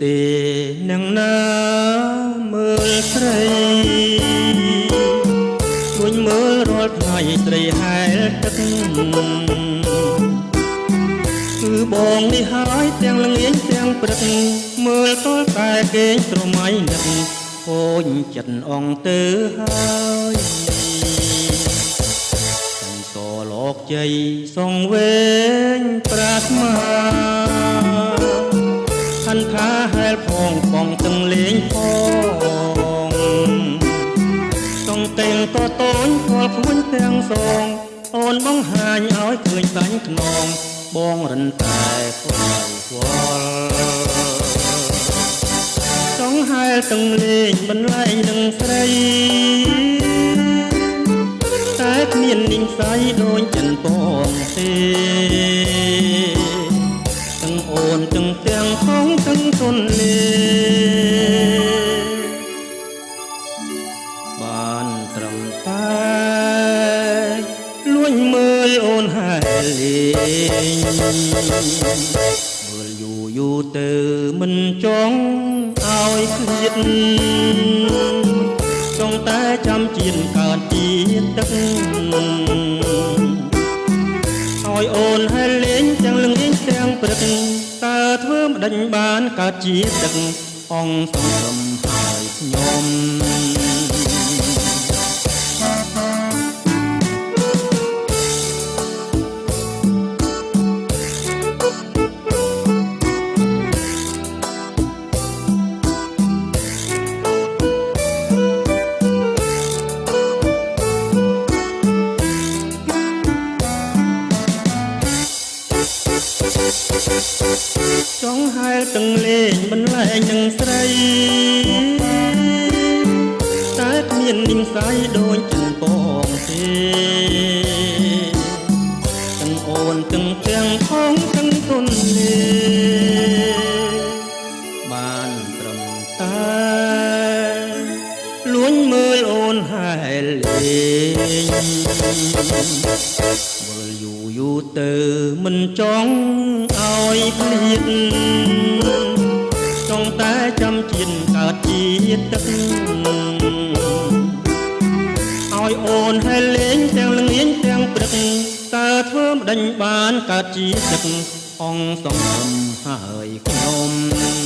ទេនឹងណាមើលស្រីជួយមើលរាល់ថ្ងៃត្រីហែលទឹកគឺបងនេះហើយទាំងល្ងាចទាំងព្រឹកមើលតលតែគេងស្រមៃនឹកហូចចិត្តអងទៅហើយទាំងសលោកជ័យសងវែងប្រាថ្នាขันขาแหลพองปองตึงเลงพองต้องเต่งก็ต้นพอคุ้นเตียงสองโอนบ้องหายเอาให้คืนสันขนองบ้องรันแต่ควายควายต้องหายตึงเลงบรรลัยหนึ่งใสแต่เมียนนิ่งใสโดนจันปองเตตึงโอนตึงเตียงของตึงต้นเลบ้านตรำตายล้วนมือโอนหายเลงมืออยู่เตอมันจ้องเอาเครียดจ้องแต่จำจีนการจีตึงឲ្យអូនហើយលេងទាំងលងៀងទាំងព្រឹកតើធ្វើម្ដេចបានកើតជាទឹកអង្គសង្ឃឹមហើយខ្ញុំចង់ហែលទាំងលេងបន្លែងនឹងស្រីតែគ្មាននិស័យដូចចិនពងទេទាំងអូនទាំងទាំងផងទាំងទុនលេបានត្រឹមតែលួញមើលអូនហែលលេងមើលយូរទៅមិនចង់ឲ្យភ្លៀតចង់តែចាំជៀនកើតជាទឹកឲ្យអូនហើយលេងទាំងល្ងាចទាំងព្រឹកតើធ្វើម្ដេចបានកើតជាទឹកអង្គសង្ឃឹមហើយខ្ញុំ